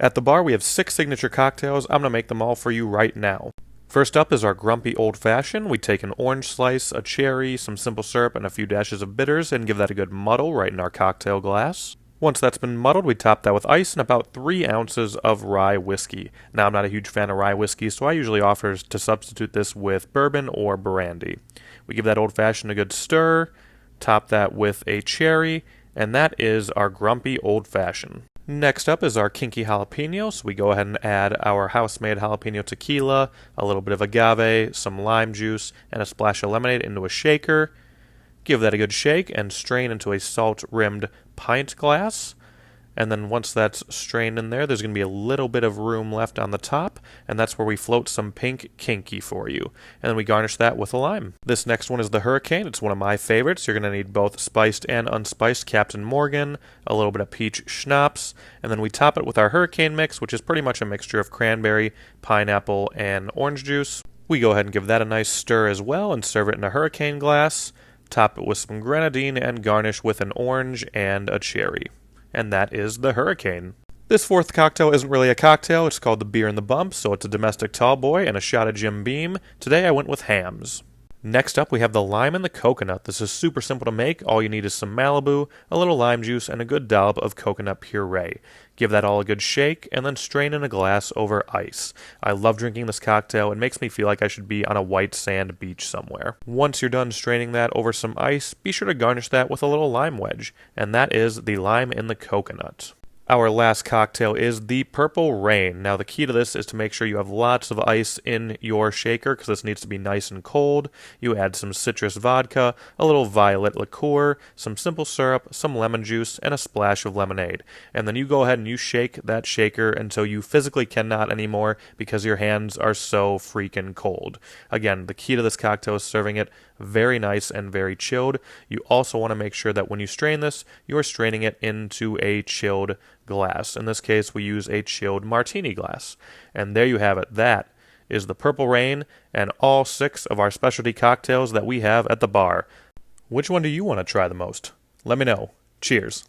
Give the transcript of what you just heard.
At the bar, we have 6 signature cocktails. I'm going to make them all for you right now. First up is our Grumpy Old Fashioned. We take an orange slice, a cherry, some simple syrup, and a few dashes of bitters and give that a good muddle right in our cocktail glass. Once that's been muddled, we top that with ice and about 3 ounces of rye whiskey. Now, I'm not a huge fan of rye whiskey, so I usually offer to substitute this with bourbon or brandy. We give that Old Fashioned a good stir, top that with a cherry, and that is our Grumpy Old Fashioned. Next up is our Kinky Jalapeno, so we go ahead and add our house-made jalapeno tequila, a little bit of agave, some lime juice, and a splash of lemonade into a shaker. Give that a good shake and strain into a salt-rimmed pint glass. And then once that's strained in there's going to be a little bit of room left on the top, and that's where we float some pink Kinky for you. And then we garnish that with a lime. This next one is the Hurricane. It's one of my favorites. You're going to need both spiced and unspiced Captain Morgan, a little bit of peach schnapps, and then we top it with our Hurricane mix, which is pretty much a mixture of cranberry, pineapple, and orange juice. We go ahead and give that a nice stir as well and serve it in a Hurricane glass. Top it with some grenadine and garnish with an orange and a cherry. And that is the Hurricane. This fourth cocktail isn't really a cocktail, it's called the Beer in the Bump, so it's a domestic tall boy and a shot of Jim Beam. Today I went with Hamm's. Next up we have the Lime and the Coconut. This is super simple to make. All you need is some Malibu, a little lime juice, and a good dollop of coconut puree. Give that all a good shake, and then strain in a glass over ice. I love drinking this cocktail. It makes me feel like I should be on a white sand beach somewhere. Once you're done straining that over some ice, be sure to garnish that with a little lime wedge, and that is the Lime in the Coconut. Our last cocktail is the Purple Rain. Now, the key to this is to make sure you have lots of ice in your shaker because this needs to be nice and cold. You add some citrus vodka, a little violet liqueur, some simple syrup, some lemon juice, and a splash of lemonade. And then you go ahead and you shake that shaker until you physically cannot anymore because your hands are so freaking cold. Again, the key to this cocktail is serving it very nice and very chilled. You also want to make sure that when you strain this, you're straining it into a chilled glass. In this case, we use a chilled martini glass. And there you have it. That is the Purple Rain and all 6 of our specialty cocktails that we have at the bar. Which one do you want to try the most? Let me know. Cheers.